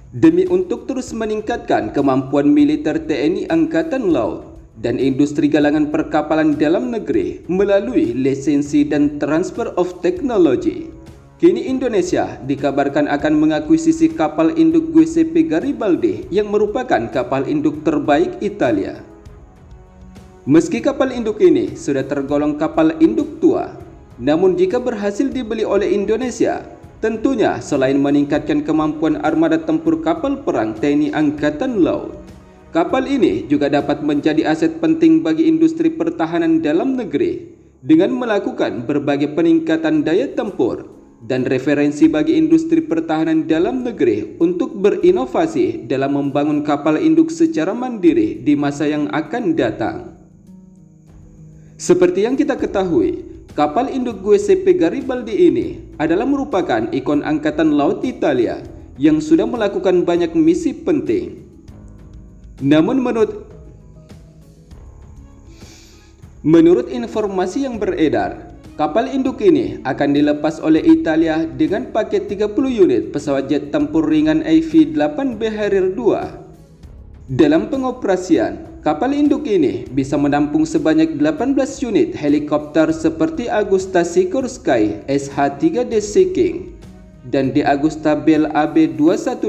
Demi untuk terus meningkatkan kemampuan militer TNI Angkatan Laut dan industri galangan perkapalan dalam negeri melalui lisensi dan transfer of technology, kini Indonesia dikabarkan akan mengakuisisi kapal induk Giuseppe Garibaldi yang merupakan kapal induk terbaik Italia. Meski kapal induk ini sudah tergolong kapal induk tua, namun jika berhasil dibeli oleh Indonesia, tentunya selain meningkatkan kemampuan armada tempur kapal perang TNI Angkatan Laut, kapal ini juga dapat menjadi aset penting bagi industri pertahanan dalam negeri dengan melakukan berbagai peningkatan daya tempur dan referensi bagi industri pertahanan dalam negeri untuk berinovasi dalam membangun kapal induk secara mandiri di masa yang akan datang. Seperti yang kita ketahui, kapal induk Giuseppe Garibaldi ini adalah merupakan ikon Angkatan Laut Italia yang sudah melakukan banyak misi penting. Namun menurut informasi yang beredar, kapal induk ini akan dilepas oleh Italia dengan paket 30 unit pesawat jet tempur ringan AV-8B Harrier II. Dalam pengoperasian, kapal induk ini bisa menampung sebanyak 18 unit helikopter seperti Agusta Sikorsky SH-3D Sea King dan De Agusta Bell AB-212,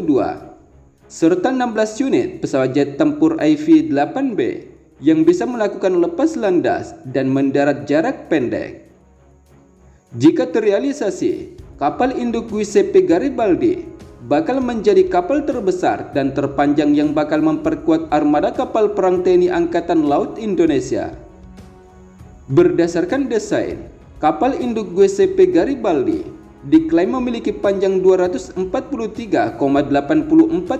serta 16 unit pesawat jet tempur AV-8B yang bisa melakukan lepas landas dan mendarat jarak pendek. Jika terrealisasi, kapal induk Giuseppe Garibaldi bakal menjadi kapal terbesar dan terpanjang yang bakal memperkuat armada kapal perang TNI Angkatan Laut Indonesia. Berdasarkan desain, kapal induk Giuseppe Garibaldi diklaim memiliki panjang 243,84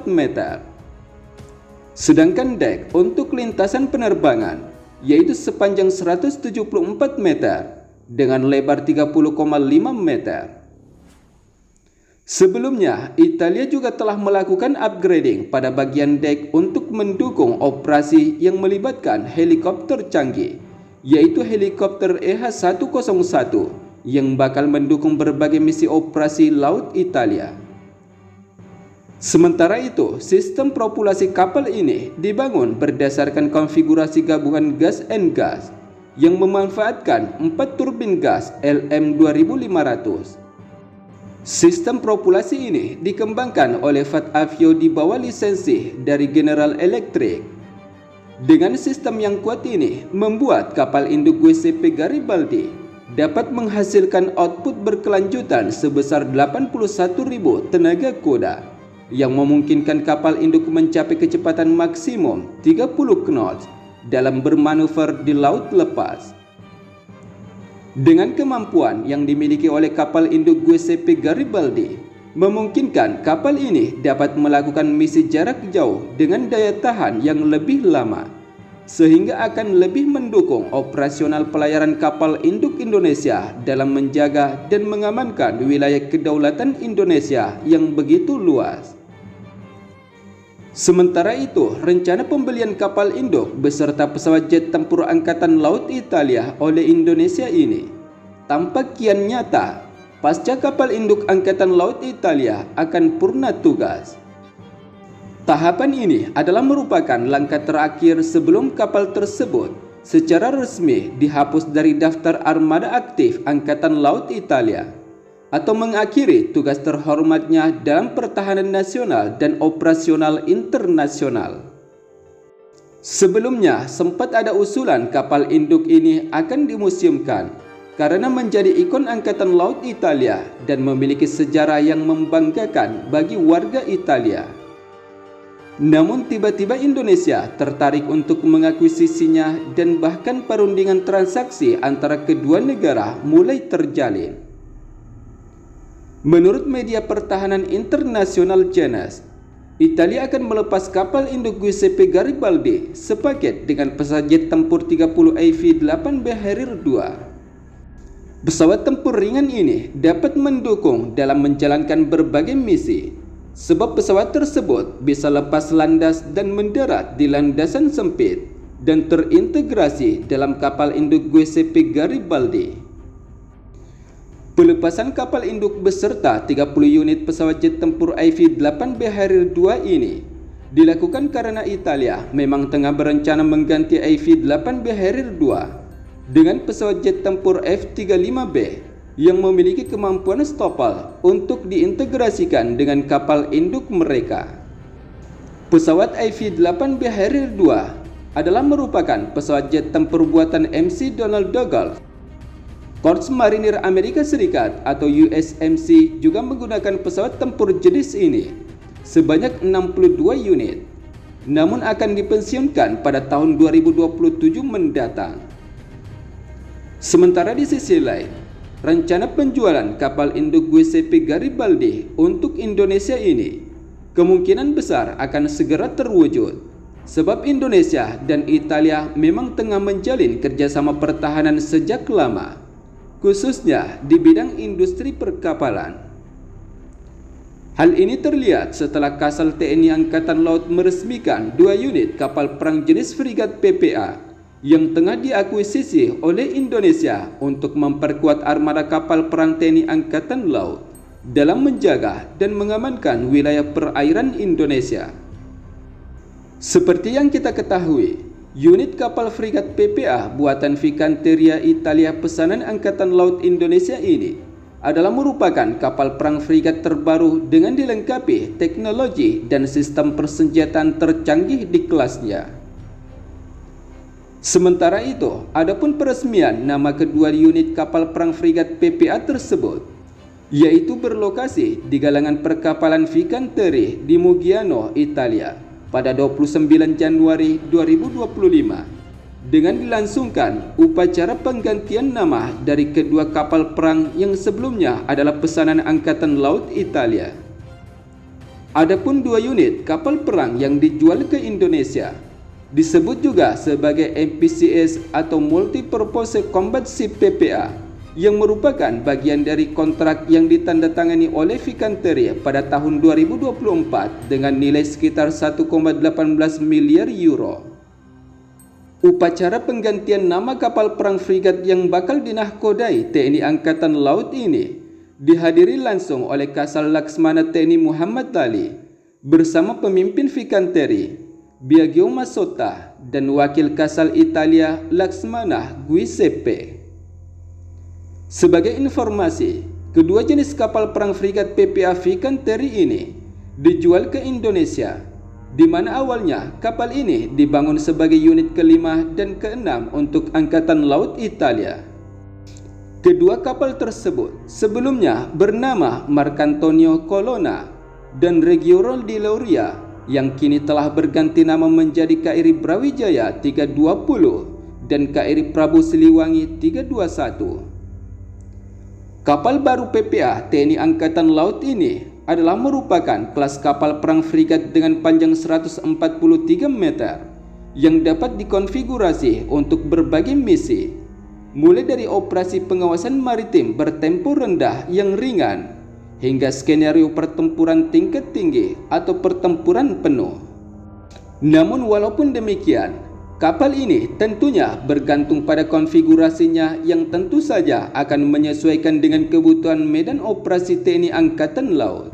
meter. Sedangkan dek untuk lintasan penerbangan yaitu sepanjang 174 meter dengan lebar 30,5 meter. Sebelumnya, Italia juga telah melakukan upgrading pada bagian dek untuk mendukung operasi yang melibatkan helikopter canggih, yaitu helikopter EH-101 yang bakal mendukung berbagai misi operasi laut Italia. Sementara itu, sistem propulsi kapal ini dibangun berdasarkan konfigurasi gabungan gas and gas yang memanfaatkan 4 turbin gas LM2500. Sistem propulsi ini dikembangkan oleh Vatavio di bawah lisensi dari General Electric. Dengan sistem yang kuat ini membuat kapal induk Giuseppe Garibaldi dapat menghasilkan output berkelanjutan sebesar 81.000 tenaga kuda yang memungkinkan kapal induk mencapai kecepatan maksimum 30 knots dalam bermanuver di laut lepas. Dengan kemampuan yang dimiliki oleh kapal induk Giuseppe Garibaldi, memungkinkan kapal ini dapat melakukan misi jarak jauh dengan daya tahan yang lebih lama, sehingga akan lebih mendukung operasional pelayaran kapal induk Indonesia dalam menjaga dan mengamankan wilayah kedaulatan Indonesia yang begitu luas. Sementara itu, rencana pembelian kapal induk beserta pesawat jet tempur Angkatan Laut Italia oleh Indonesia ini tampak kian nyata pasca kapal induk Angkatan Laut Italia akan purna tugas. Tahapan ini adalah merupakan langkah terakhir sebelum kapal tersebut secara resmi dihapus dari daftar armada aktif Angkatan Laut Italia atau mengakhiri tugas terhormatnya dalam pertahanan nasional dan operasional internasional. Sebelumnya sempat ada usulan kapal induk ini akan dimuseumkan karena menjadi ikon Angkatan Laut Italia dan memiliki sejarah yang membanggakan bagi warga Italia. Namun tiba-tiba Indonesia tertarik untuk mengakuisisinya dan bahkan perundingan transaksi antara kedua negara mulai terjalin. Menurut media pertahanan internasional Janus, Italia akan melepas kapal induk Giuseppe Garibaldi sepaket dengan pesawat jet tempur 30 AV-8B Harrier II. Pesawat tempur ringan ini dapat mendukung dalam menjalankan berbagai misi, sebab pesawat tersebut bisa lepas landas dan mendarat di landasan sempit dan terintegrasi dalam kapal induk Giuseppe Garibaldi. Pelepasan kapal induk beserta 30 unit pesawat jet tempur IV-8B Harrier II ini dilakukan karena Italia memang tengah berencana mengganti IV-8B Harrier II dengan pesawat jet tempur F-35B yang memiliki kemampuan stopal untuk diintegrasikan dengan kapal induk mereka. Pesawat IV-8B Harrier II adalah merupakan pesawat jet tempur buatan MC Donald Douglas. Korps Marinir Amerika Serikat atau USMC juga menggunakan pesawat tempur jenis ini sebanyak 62 unit, namun akan dipensiunkan pada tahun 2027 mendatang. Sementara di sisi lain, rencana penjualan kapal induk Giuseppe Garibaldi untuk Indonesia ini kemungkinan besar akan segera terwujud, sebab Indonesia dan Italia memang tengah menjalin kerjasama pertahanan sejak lama, khususnya di bidang industri perkapalan. Hal ini terlihat setelah Kasal TNI Angkatan Laut meresmikan 2 unit kapal perang jenis frigat PPA yang tengah diakuisisi oleh Indonesia untuk memperkuat armada kapal perang TNI Angkatan Laut dalam menjaga dan mengamankan wilayah perairan Indonesia. Seperti yang kita ketahui, unit kapal frigat PPA buatan Fincantieri Italia pesanan Angkatan Laut Indonesia ini adalah merupakan kapal perang frigat terbaru dengan dilengkapi teknologi dan sistem persenjataan tercanggih di kelasnya. Sementara itu, adapun peresmian nama kedua unit kapal perang frigat PPA tersebut, yaitu berlokasi di galangan perkapalan Fincantieri di Muggiano, Italia, pada 29 Januari 2025 dengan dilangsungkan upacara penggantian nama dari kedua kapal perang yang sebelumnya adalah pesanan Angkatan Laut Italia. Adapun 2 unit kapal perang yang dijual ke Indonesia disebut juga sebagai MPCS atau Multi-Purpose Combat Ship PPA yang merupakan bagian dari kontrak yang ditandatangani oleh Fincantieri pada tahun 2024 dengan nilai sekitar 1,18 miliar euro. Upacara penggantian nama kapal perang frigat yang bakal dinahkodai TNI Angkatan Laut ini dihadiri langsung oleh Kasal Laksmana TNI Muhammad Ali bersama pemimpin Fincantieri, Biagio Mazzotta, dan Wakil Kasal Italia Laksmana Giuseppe. Sebagai informasi, kedua jenis kapal perang frigat PPA Fincantieri ini dijual ke Indonesia, di mana awalnya kapal ini dibangun sebagai unit kelima dan keenam untuk Angkatan Laut Italia. Kedua kapal tersebut sebelumnya bernama Marcantonio Colonna dan Reggiano di Lauria yang kini telah berganti nama menjadi KRI Brawijaya 320 dan KRI Prabu Siliwangi 321. Kapal baru PPA TNI Angkatan Laut ini adalah merupakan kelas kapal perang frigat dengan panjang 143 meter yang dapat dikonfigurasi untuk berbagai misi, mulai dari operasi pengawasan maritim bertempo rendah yang ringan hingga skenario pertempuran tingkat tinggi atau pertempuran penuh. Namun walaupun demikian, kapal ini tentunya bergantung pada konfigurasinya yang tentu saja akan menyesuaikan dengan kebutuhan medan operasi TNI Angkatan Laut.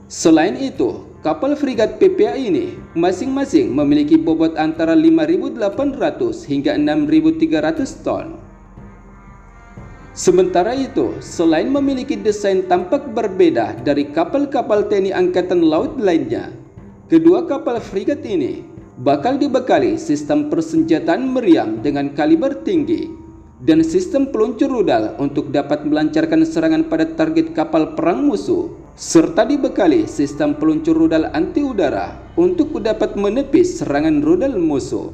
Selain itu, kapal frigat PPA ini masing-masing memiliki bobot antara 5.800 hingga 6.300 ton. Sementara itu, selain memiliki desain tampak berbeda dari kapal-kapal TNI Angkatan Laut lainnya, kedua kapal frigat ini bakal dibekali sistem persenjataan meriam dengan kaliber tinggi dan sistem peluncur rudal untuk dapat melancarkan serangan pada target kapal perang musuh, serta dibekali sistem peluncur rudal anti udara untuk dapat menepis serangan rudal musuh.